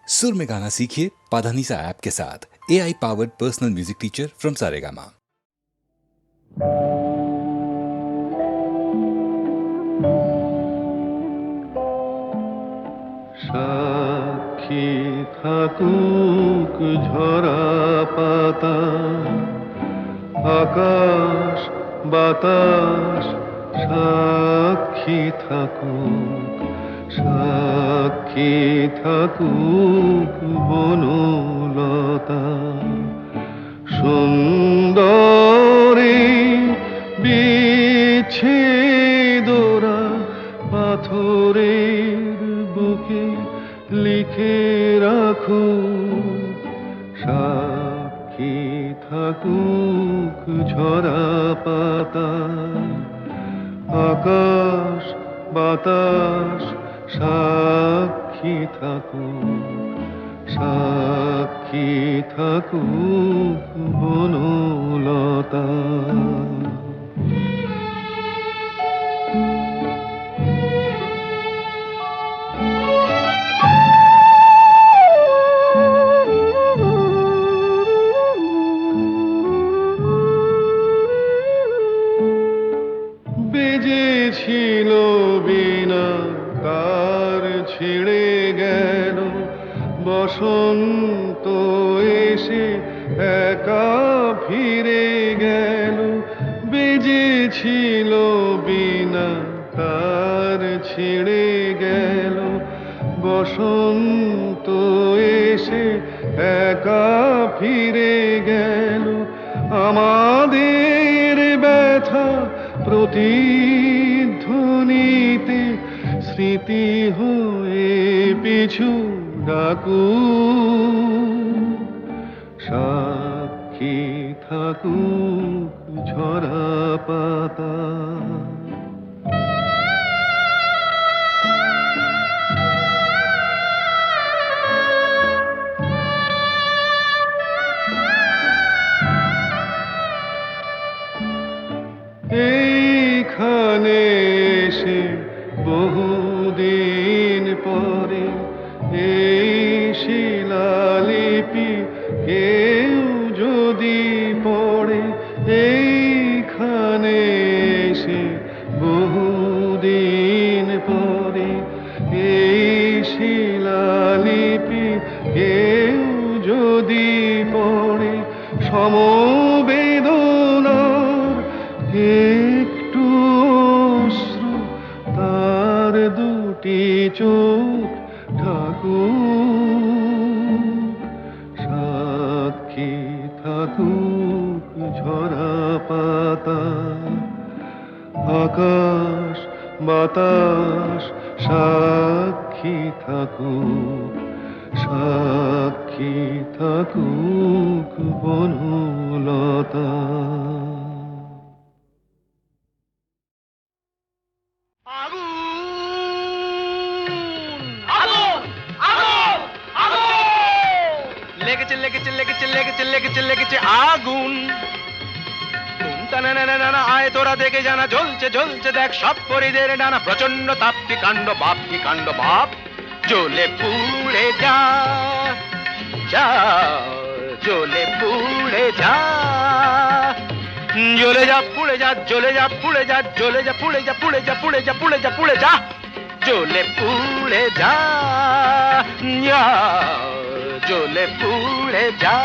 सुर में गाना सीखिए पाधानीसा ऐप के साथ। AI powered personal music teacher from Saregama. সাক্ষী থাকুক ঝরা পাতা, আকাশ বাতাস সাক্ষী থাকুক, সাক্ষী থাকুক বনলতা। সুন্দরী বিচ্ছেদরা পাথরের বুকে লিখে রাখুক, সাক্ষী থাকুক ঝরা পাতা, আকাশ বাতাস সাক্ষী থাকুক, সাক্ষী থাকুক বনলতা। বেজেছিল বিনা তার ছিঁড়ে গেল, বসন্ত এসে একা ফিরে গেল। বেজেছিল বিনা তার ছিঁড়ে গেল, বসন্ত এসে একা ফিরে গেল। আমাদের ব্যথা প্রতিধ্বনিতে স্মৃতি হয়ে পিছু ডাকুক, সাক্ষী থাকুক ঝরা পাতা। এইখানে এসে বহুদিন পরে এই শিলালিপি কেউ যদি পড়ে, এইখানে এসে বহুদিন পরে এই শিলালিপি কেউ যদি পড়ে, সমবেদনার একটু অশ্রু তার দুটি চোখ ঠাকুর, সাক্ষী থাকুক ঝরা পাতা, আকাশ বাতাস সাক্ষী থাকুক, সাক্ষী থাকুক বনলতা। লেগেছে লেগেছে লেগেছে লেগেছে লেগেছে লেগেছে আগুন। আয় তোরা দেখে জানা, জ্বলছে জ্বলছে দেখ সব পরিদের ডানা। প্রচন্ড তাপ কি কাণ্ড বাপ, কি কাণ্ড বাপ। জ্বলে পুড়ে যা যা, জ্বলে পুড়ে যা, জ্বলে যা পুড়ে যা, জ্বলে যা পুড়ে যা, জ্বলে যা পুড়ে যা, পুড়ে যা পুড়ে যা, পুড়ে যা পুড়ে যা, জ্বলে পুড়ে যা, জ্বলে পুড়ে যা।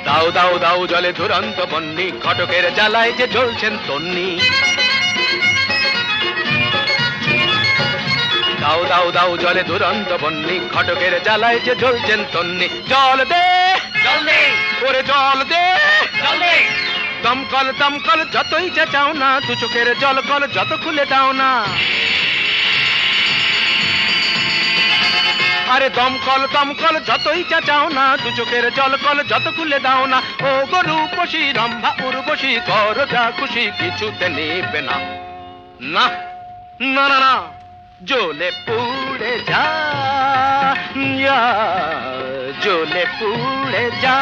দাও দাও দাও জলে দুরন্ত বন্যি, ঘটকের জ্বালায় যে জ্বলছেন তন্নি। দাও দাও দাও জলে দুরন্ত বন্যি, ঘটকের জ্বালায় যে জ্বলছেন তন্নি। জল দে জল দে, ওরে জল দে জল দে। দমকল দমকল যতই চেঁচাও না, দু চোখের জল কল যত খুলে দাও না। আরে দমকল দমকল যতই চেঁচাও না, দু চোখের জল কল যত খুলে দাও না। ও গরু পশি রম্ভা উর্বশী, কর যা খুশি কিছুতে নেবে না। না না না না, জ্বলে পুড়ে যা, জ্বলে পুড়ে যা।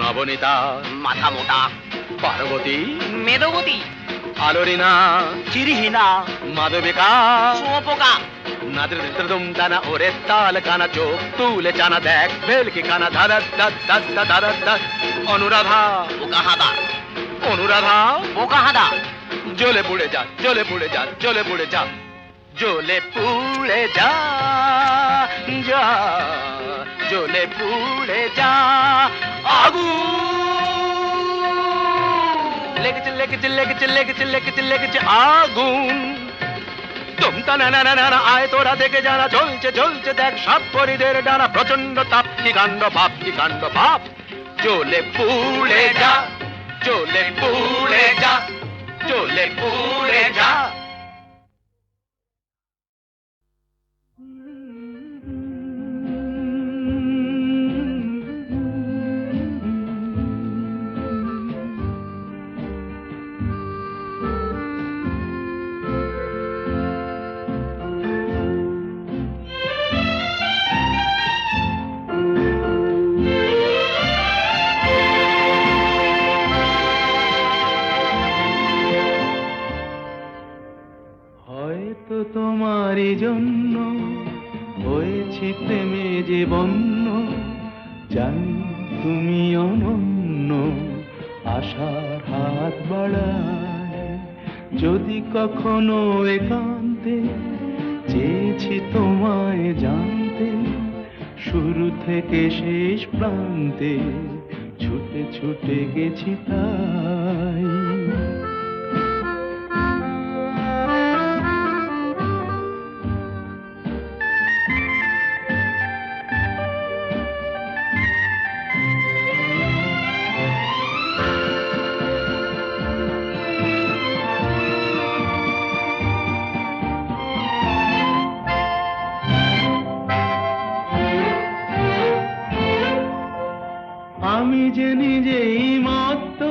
নবনীতা মাথা মোটা, পার্বতী মেদবতী, আলোরিনা চিরিহীনা, মাধবিকা শুঁয়োপোকা, নাদ্রদুম দানা ওরে তাল কানা চোখ তুলে চানা দেখ ভেলকি কানা ধারা ধারা অনুরাধা বোকাহাদা, অনুরাধা বোকাহাদা, জ্বলে পুড়ে যা জ্বলে পুড়ে যা জ্বলে পুড়ে যা জ্বলে পুড়ে যা যা জ্বলে পুড়ে যা আগুন লেগেছে লেগেছে লেগেছে লেগেছে লেগেছে লেগেছে আগুন তুমতা না না না না আয় তোরা দেখে জানা জ্বলছে জ্বলছে দেখ সাত পরিদের ডানা প্রচন্ড তাপ কি কাণ্ড ভাব কি কাণ্ড ভাব জ্বলে পুড়ে যা জ্বলে পুড়ে যা জ্বলে পুড়ে যা হয়তো তোমারই জন্য হয়েছি প্রেমে যে বন্য, জানি তুমি অনন্য, আশার হাত বাড়ায় যদি কখনো একান্তে চেয়েছি তোমায় জানতে, শুরু থেকে শেষ প্রান্তে ছুটে ছুটে গেছি তাই। আমি যে নিজেই মত্ত,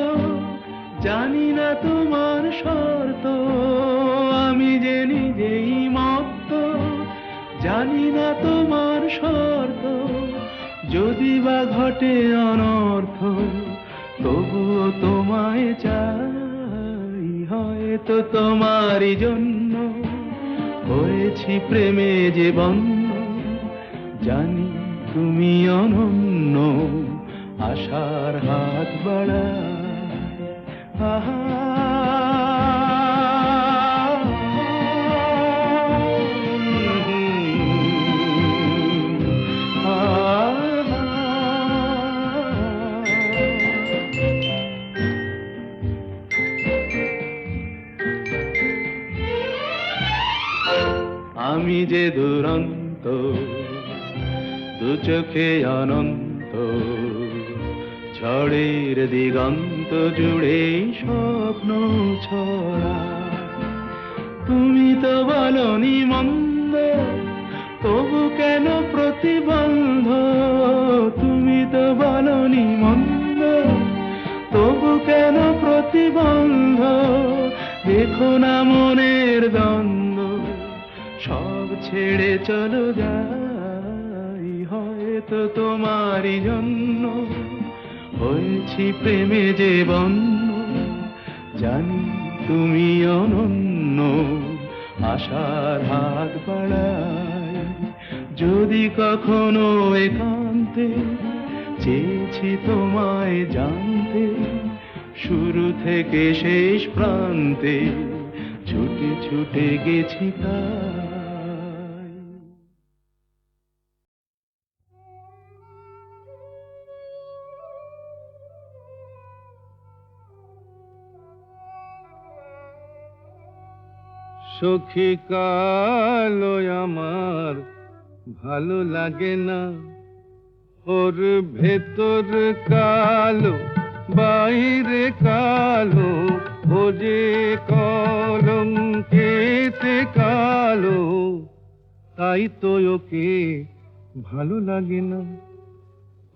জানি না তোমার শর্ত, আমি যে নিজেই মত্ত, জানি না তোমার শর্ত, যদি বা ঘটে অনর্থ তবুও তোমায় চাই। হয়তো তোমারই জন্য হয়েছি প্রেমে যে বন্য, জানি তুমি অনন্য, আশার হাত বাড়ায়। আহা আমি যে দুরন্ত, দু চোখে অনন্ত, ঝড়ের দিগন্ত জুড়ে স্বপ্ন ছড়া। তুমি তো বলনি মন্দ, তবু কেন প্রতিবন্ধ, তুমি তো বলনি মন্দ, তবু কেন প্রতিবন্ধ, দেখো না মনের দ্বন্দ্ব, সব ছেড়ে চলো যাই। হয়তো তোমারই জন্য হয়েছি প্রেমে যে বন্য, জানি তুমি অনন্য, আশার হাত বাড়ায় যদি কখনো একান্তে চেয়েছি তোমায় জানতে, শুরু থেকে শেষ প্রান্তে ছুটে ছুটে গেছি তাই। সখী কালো আমার ভালো লাগে না, ওর ভেতর কালো বাইরে কালো, ও যে কলঙ্কেতে কালো, তাই তো ওকে ভালো লাগে না।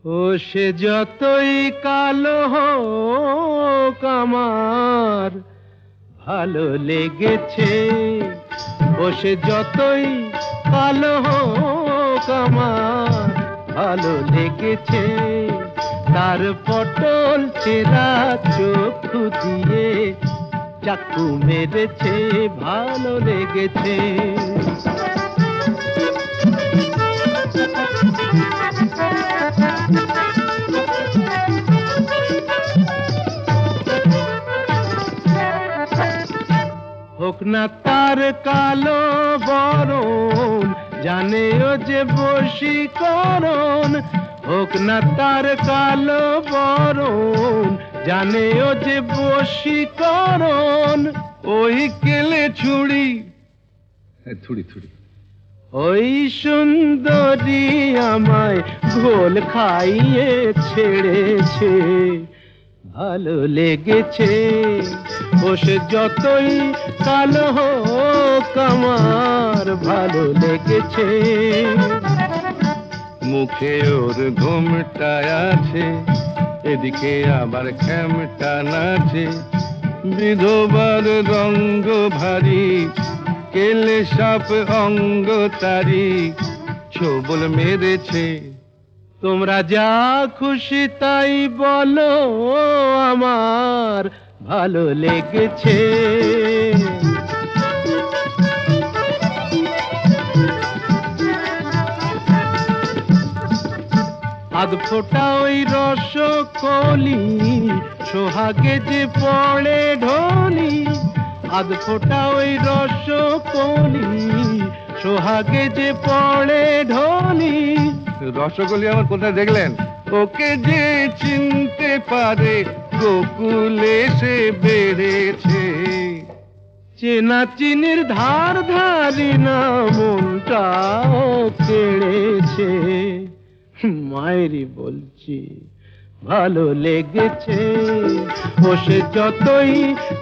ও সে যতই কালো হোক আমার ভালো লেগেছে, ও সে যতই কালো হোক আমার ভালো লেগেছে, তার পটল চেরা চক্ষু দিয়ে চাকু মেরেছে, ভালো লেগেছে। হোক না তার কালো বরণ, জানে ও যে বশীকরণ। হোক না তার কালো বরণ, জানে ও যে বশীকরণ। ওই কেলে ছুড়ি থুড়ি থুড়ি, ওই সুন্দরী আমায় ঘোল খাইয়ে ছেড়েছে, ভালো লেগেছে। ও সে যতই কালো হোক আমার ভালো লেগেছে। মুখে ওর ঘুমটা আছে, এদিকে আবার খ্যামটা নাচে। বিধবার রঙ্গ ভারী, কেলে সাপ অঙ্গ তারি, ছোবল মেরেছে। তোমরা যা খুশি তাই বলো, আমার ভালো লেগেছে। আধ ফোটা ওই রসকলি, সোহাগে যে পড়ে ঢলি। আধ ফোটা ওই রসকলি, সোহাগে যে পড়ে ঢলি। রসকলি আমার কোথায় দেখলেন? ওকে যে চিনতে পারে, গোকুলে সে বেড়েছে। চেনা চিনির ধার ধারি না, মনটাও কেড়েছে। মায়েরই বলছি ভালো লেগেছে। ও সে যতই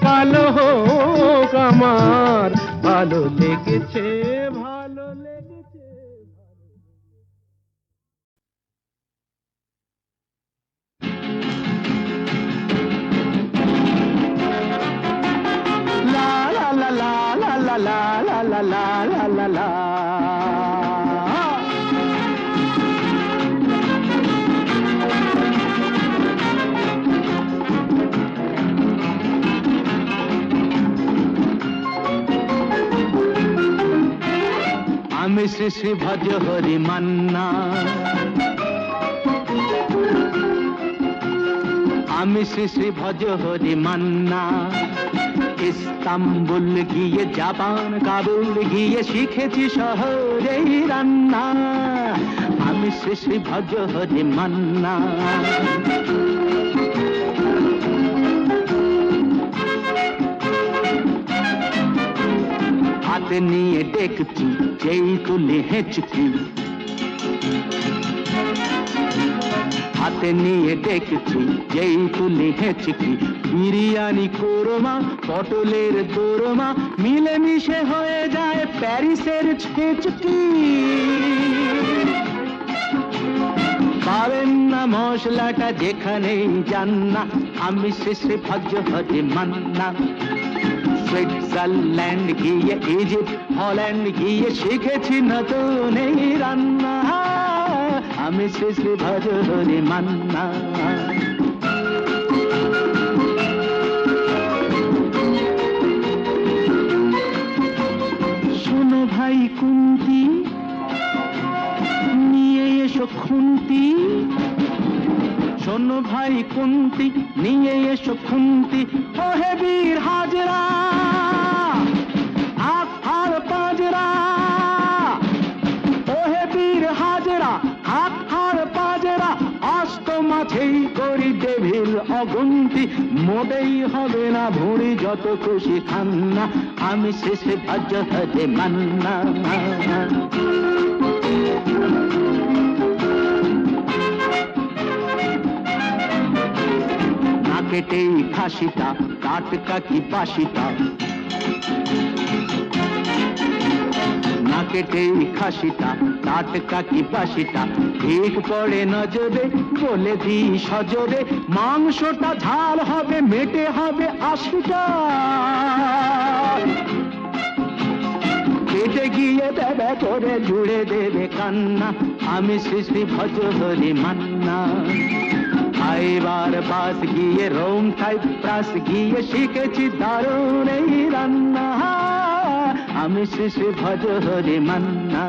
কালো হোক আমার ভালো লেগেছে, ভালো লেগেছে। লা লা লা লা লা লা লা লা লা লা লা লা। আমি শ্রী শ্রী ভজ হরি মান্না, আমি শ্রী শ্রী ভজ হরি মান্না। ইস্তাম্বুল গিয়ে জাপান কাবুল গিয়ে শিখেছি শহরেই রান্না। আমি শ্রী শ্রী ভজ হরি মান্না। হাতে নিয়ে দেখছি যেই তুলি হেঁচকি, হাতে নিয়ে দেখছি যেই তুলি হেঁচকি। বিরিয়ানি কোরমা পটলের দোরমা, মিলেমিশে হয়ে যায় প্যারিসের ছেচকি। পাবেন না মশলাটা যেখানেই যান না, আমি শ্রী শ্রী ভজ হরি মান্না। সুইজারল্যান্ড গিয়ে ইজিপ্ট হল্যান্ড গিয়ে শিখেছি নতুন এই রান্না। আমি শ্রী শ্রী ভজ হরি মান্না। শোনো ভাই কুন্তি, নিয়ে এসো খুন্তি। শোনো ভাই কুন্তি, নিয়ে এসো খুন্তি। ও হে বীর হাজরা, হাত হার পাজরা। ও হে বীর হাজরা, হাত হার পাজরা। অস্ত মাঝেই করি ডেভিল অগুন্তি, মোটেই হবে না ভুঁড়ি যত খুশি খান্না। আমি শেষে ভজ হরি মান্না। কেটেই খাসিটা, টাটকা কি বাসিটা। না কেটেই খাসিটা, টাটকা কি বাসিটা। ঠিক পড়ে নজরে, বলে দিই সজরে, মাংসটা ঝাল হবে, মেটে হবে 80টা। কেটে গিয়ে দেবে করে জুড়ে দেবে কান্না। আমি শ্রী শ্রী ভজ হরি মান্না। আইবার পাস গিয়ে রোম সাইপ্রাস গিয়ে শিখেছি দারুণ এই রান্না আমি শিশু ভজ হরি মান্না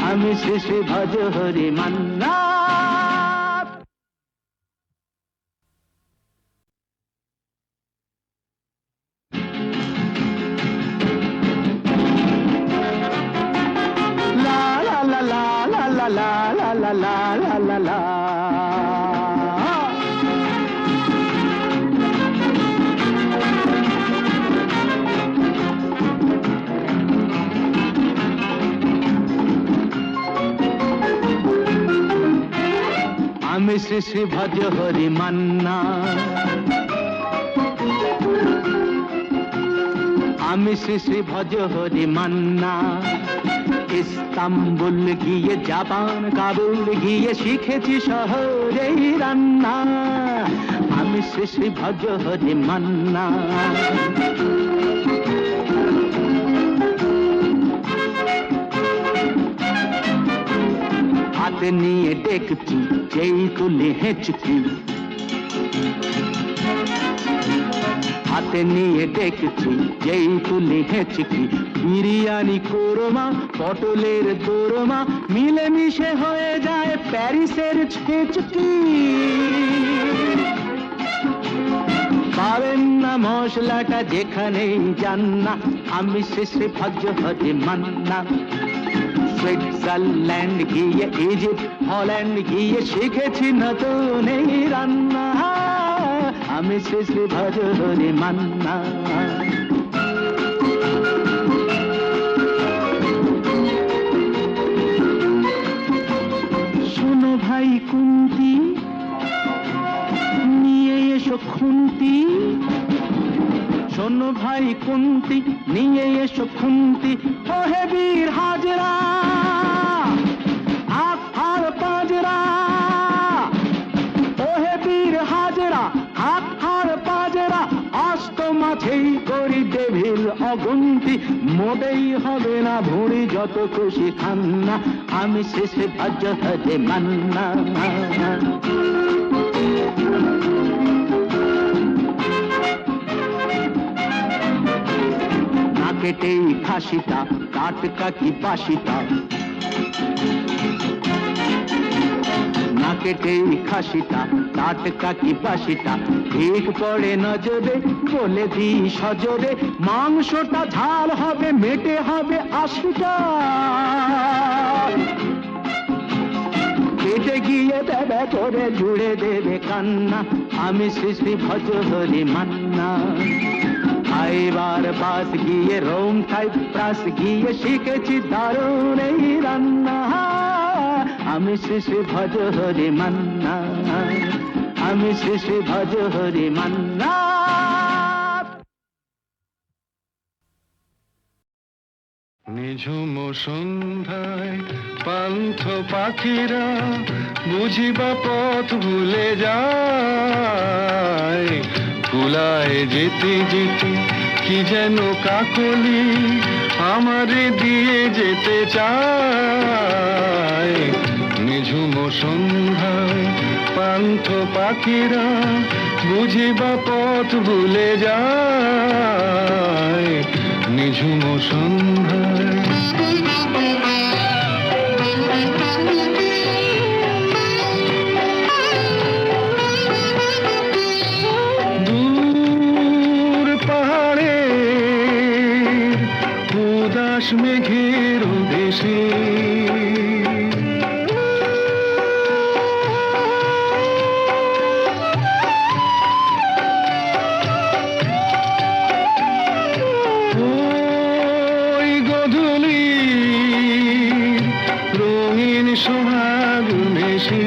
আমি শিশু ভজ হরি মান্না লা লা লা লা লা লা লা লা লা লা লা লা আমি শ্রী শ্রী ভজ হরি মান্না আমি শ্রী শ্রী ভজ হরি মান্না ইস্তাম্বুল গিয়ে জাপান কাবুল গিয়ে শিখেছি শহরেই রান্না আমি শ্রী শ্রী ভজ হরি মান্না হাতে নিয়ে দেখছি যেই তুলে হেঁচকি হাতে নিয়ে দেখছি যেই তুলে হেঁচকি বিরিয়ানি কোরমা পটলের দোরমা মিলেমিশে হয়ে যায় প্যারিসের ছেচকি পাবেন না মশলাটা যেখানেই যান না আমি শেষে ভজ হরি মান্না সুইজারল্যান্ড গিয়ে ইজিপ্ট হল্যান্ড গিয়ে শিখেছি নতুন এই রান্না আমি শ্রী ভজ হরি মান্না শোনো ভাই কুন্তি নিয়ে এসো খুন্তি শোনো ভাই কুন্তি নিয়ে এসো খুন্তি ও হে বীর হাজরা হাত হার পাজরা ও হে বীর হাজরা হাত হার পাজরা অস্ত মাঝেই করি ডেভিল অগুন্তি মোটেই হবে না ভুঁড়ি যত খুশি খান্না আমি শেষে ভজ হরি মান্না কেটেই খাসিটা টাটকা কি বাসিটা না কেটেই খাসিটা টাটকা কি বাসিটা ঠিক পড়ে নজরে বলে দি সজরে মাংসটা ঝাল হবে মেটে হবে 80টা পেটে গিয়ে দেবে করে জুড়ে দেবে কান্না আমি শ্রী শ্রী ভজ হরি মান্না আইবার পাস গিয়ে রোম সাইপ্রাস গিয়ে শিখেছি দারুণ এই রান্না আমি শ্রী শ্রী ভজ হরি মান্না আমি শ্রী শ্রী ভজ হরি মান্না নিঝুম সন্ধ্যায় পান্থ পাখিরা বুঝিবা পথ ভুলে যায় কুলায় যেতে যেতে কি যেন কাকলি আমারে দিয়ে যেতে চায় নিঝুম সন্ধ্যায় পান্থ পাখিরা বুঝিবা পথ ভুলে যায় নিঝুম সন্ধ্যায় দূর পাহাড়ে উদাস মেঘের দেশে সোহাগ মেশে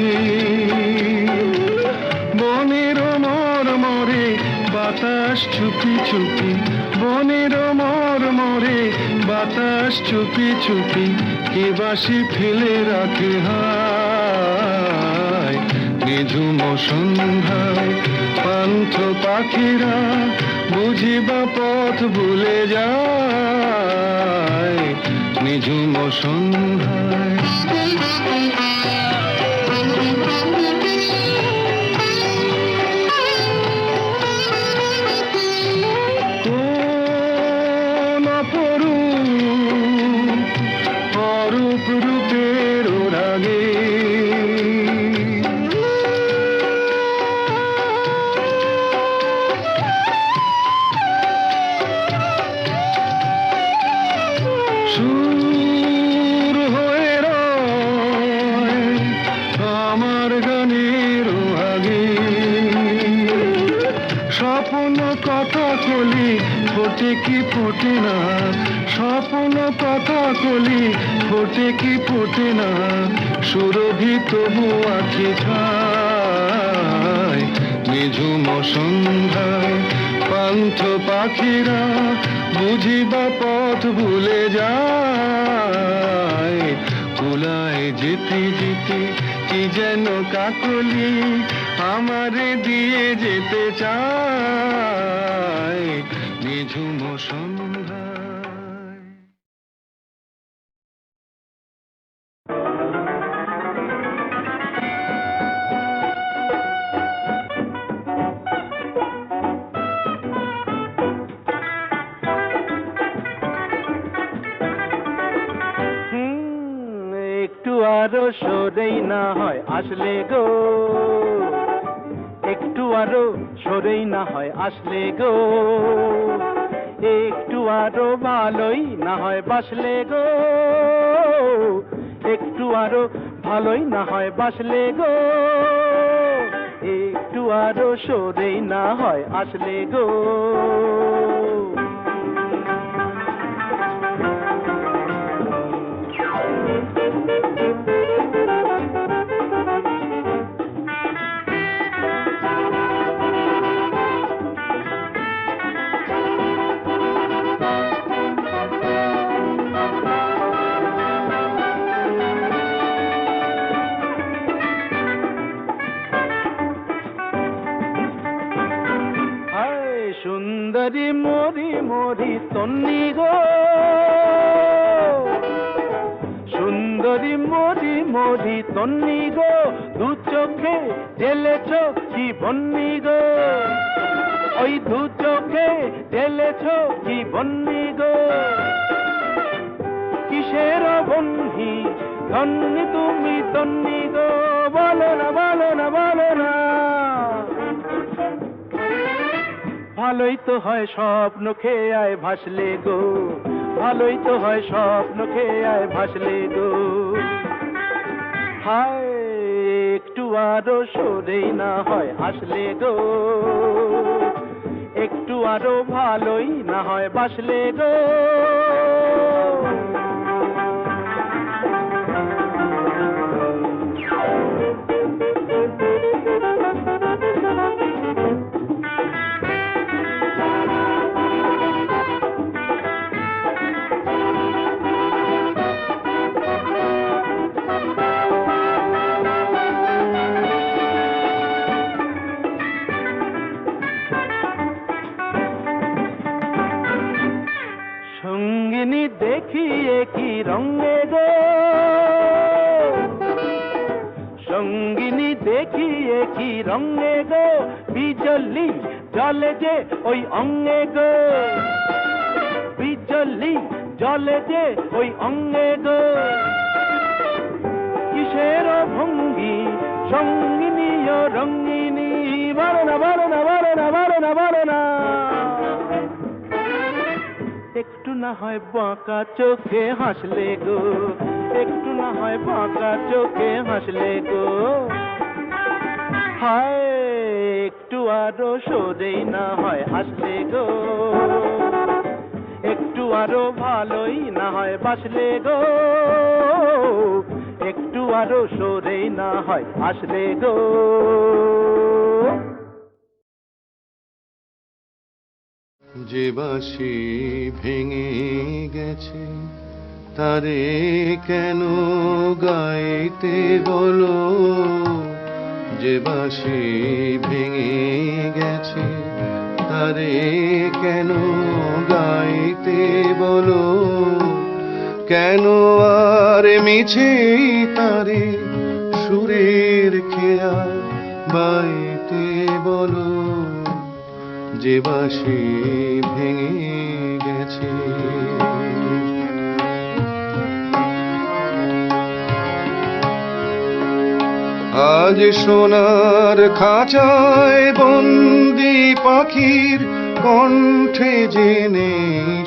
বনের মরমরে বাতাস চুপি চুপি বনের মরমরে বাতাস চুপি চুপি কে বাসি ফেলে রাখে হায় নিঝুম সন্ধ্যায় পান্থ পাখিরা বুঝিবা পথ ভুলে যায় নিঝুম সন্ধ্যায় স্বপ্ন কথা কলি ফোটে কি ফোটে না, স্বপ্ন কথা কলি ফোটে কি ফোটে না, সুরভি তবু আখি ছায়। নিঝুম সন্ধ্যায় পান্থ পাখিরা বুঝিবা পথ ভুলে যায়। কুলায় যেতে যেতে কি যেন কাকলি আমারে দিয়ে যেতে চায়। নিঝুম সন্ধ্যায়। একটু আরো সরেই না হয় আসলে গো, একটু আরো সরেই না হয় আসলে গো, একটু আরো ভালোই না হয় বাসলে গো, একটু আরো ভালোই না হয় বাসলে গো, একটু আরো সরেই না হয় আসলে গো। সুন্দরী মরি মরি তন্নি গো, সুন্দরী মরি মরি তন্নি গো, দু চোখে ঢেলেছ কি বন্নি গো, ওই দু চোখে ঢেলেছ কি বন্নি গো, কিসের বন্ধি তন্নি তুমি তন্নি গো, বলো না বলো না বলো না। ভালোই তো হয় স্বপ্ন খেয়ে আয় ভাসলে গো, ভালোই তো হয় স্বপ্ন খেয়ে আয় ভাসলে গো। হায় একটু আরো সরেই না হয় আসলে গো, একটু আরো ভালোই না হয় বাসলে গো। সঙ্গিনী দেখিয়ে কি রঙে গো, সঙ্গিনী দেখিয়ে কি রঙে গো, বিজলি জলে যে ওই অঙ্গে গো, বিজলি জলে যে ওই অঙ্গে গো, কিসের ভঙ্গি সঙ্গিনী ও রঙ্গিনী, বলো না বলো না বলো না বলো না বলো না। একটু না হয় বাঁকা চোখে হাসলে গো, একটু না হয় বাঁকা চোখে হাসলে গো। হায় একটু আরো সরেই না হয় আসলে গো, একটু আরো ভালোই না হয় বাসলে গো, একটু আরো সরেই না হয় আসলে গো। যে বাঁশি ভেঙে গেছে তারে কেন গাইতে বলো, যে বাঁশি ভেঙে গেছে তারে কেন গাইতে বলো, কেন আর মিছে তারে সুরের খেয়াল বাইতে বলো, যে বাঁশি ভেঙে গেছে। আজ সোনার খাঁচায় বন্দি পাখির কণ্ঠে জেনে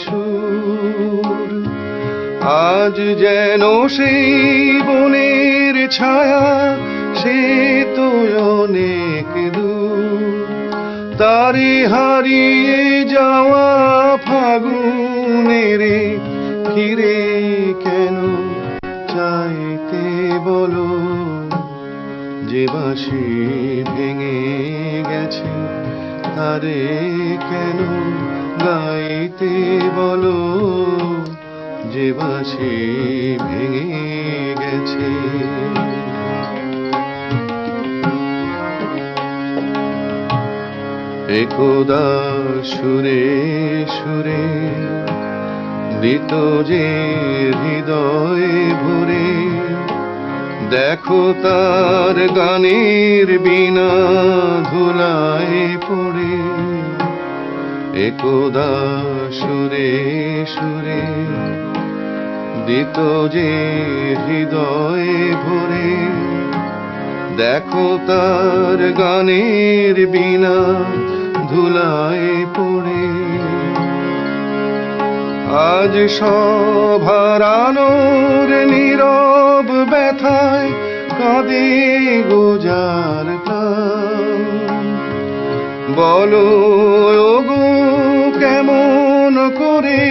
সুর, আজ যেন সেই বনের ছায়া সে তো অনেক দূর, তারি হারিয়ে যাওয়া ফাগুনের ফিরে কেন চাইতে বলো, যে বাঁশি ভেঙে গেছে তারে কেন গাইতে বলো, যে বাঁশি ভেঙে গেছে। একদা সুরে সুরে দিত যে হৃদয় ভরে, দেখো তার গানের বিনা ধুলায় পড়ে। একদা সুরে সুরে দিত যে হৃদয় ভরে, দেখো তার গানের বিনা ধুলায় পড়ে। আজ সব হারানোর নীরব ব্যথায় কাঁদে গোজার প্রাণ। বলো ওগো কেমন করে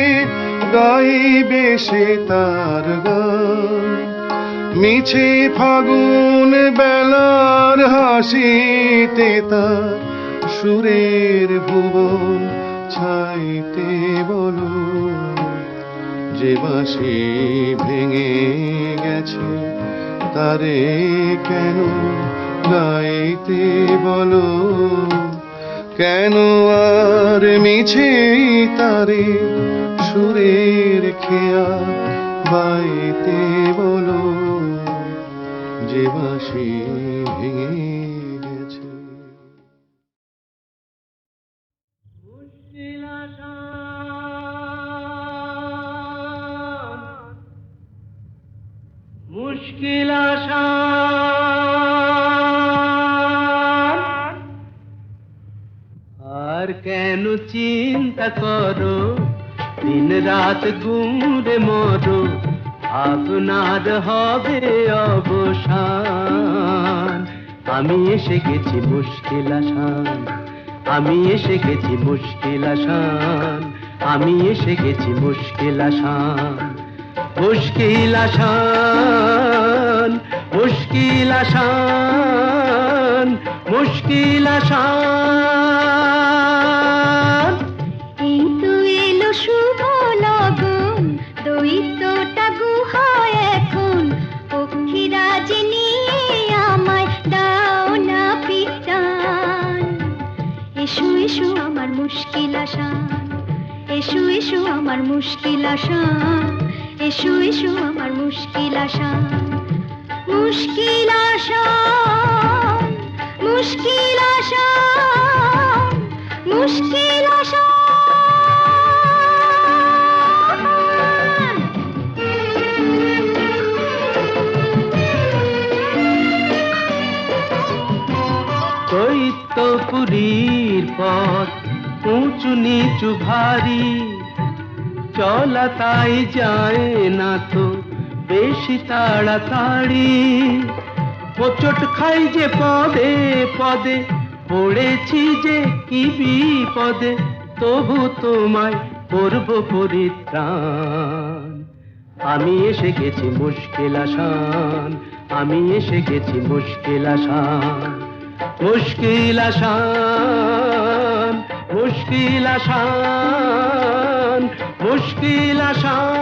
গাইবে সে তার গান, মিছে ফাগুন বেলার হাসিতে তার সুরের ভুবন ছাইতে বলো, যে বাঁশি ভেঙে গেছে তারে কেন গাইতে বলো, কেন আর মিছে তারে সুরের খেয়া বাইতে বলো, যে বাঁশি ভেঙে গেছে। মুশকিল আসান, আর কেন চিন্তা করো, দিন রাত গুমরে মরো, আপনার হবে অবসান। আমি এসে গেছি মুশকিল আসান, আমি এসে গেছি মুশকিল আসান, আমি এসে গেছি মুশকিল আসান। মুশকিল আসান, মুশকিল আসান, মুশকিল আসান। এই তো এলো শুভ লগন, দৈত্যটা গুহায় এখন, পক্ষীরাজ নিয়ে আমায় দাও না পিটান। এসো এসো আমার মুশকিল আসান, এসো এসো আমার মুশকিল আসান, এসো এসো আমার মুশকিল আসান। মুশকিল আসান, মুশকিল আসান, মুশকিল আসান। দৈত্যপুরীর পথ উঁচু নিচু ভারী, চলা তাই যায় না তো বেশি তাড়াতাড়ি। হোঁচট খাই যে পদে পদে, পড়েছি যে কি বিপদে, তবু তোমায় করব পরিত্রাণ। আমি এসে গেছি মুশকিল আসান, আমি এসে গেছি মুশকিল আসান। মুশকিল আসান, মুশকিল আসান, মুশকিল আসান।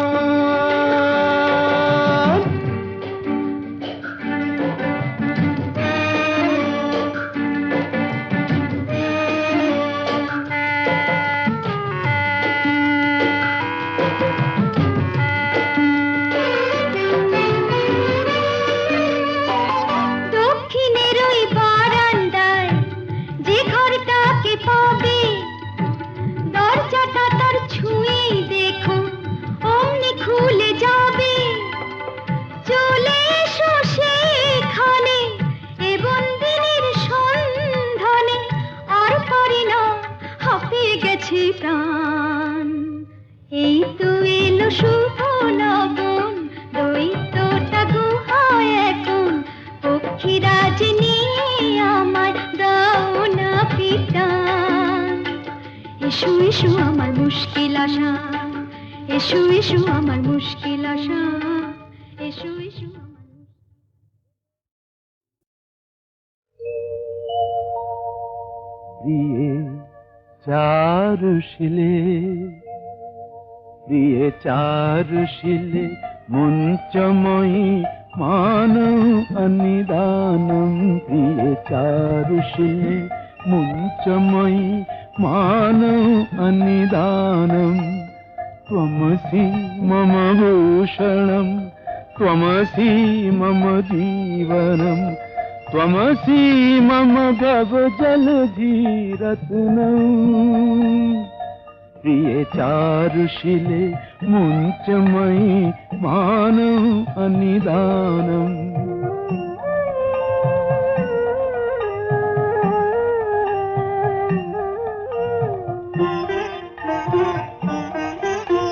দক্ষিণের ওই বারান্দায় যে ঘরটাকে পাবে, দরজাটা তার ছুঁয়ে দেখো অমনি খুলে যাবে। চলে এসো সেখানে এ বন্দিনীর সন্ধানে, আর পারি না হাঁপিয়ে গেছে প্রাণ। এই তো এলো শুভ লগন, দৈত্যটা গুহায় এখন, পক্ষীরাজ নিয়ে আমায় দাও না পিটান। এসো এসো আমার মুশকিল আশা, এসো এসো আমার মুশকিল আশা, এসো এসো প্রিয়ে চারুশিলে, প্রিয়ে চারুশিলে মুঞ্চময়ী মানৌ অনিদানম। প্রিয়ে চারুশিলে মুঞ্চময়ী মানৌ অনিদানম। त्वमसि मम भूषणं, त्वमसि मम जीवनं, त्वमसि मम भवजलधिरत्नम्। प्रिये चारुशिले मुञ्चमयि मानौ अनिदानम्।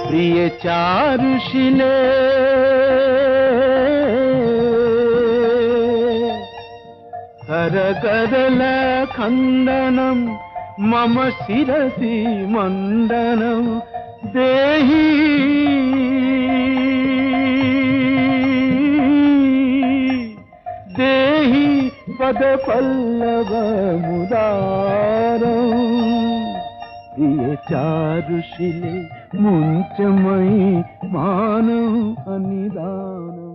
प्रिय चारुशिले करकरल खण्डनं मम शिरसि मण्डनं देहि। देहि पदपल्लवमुदारम्। प्रिय चारुशिले मुञ्चमयि मानौ अनिदानम्।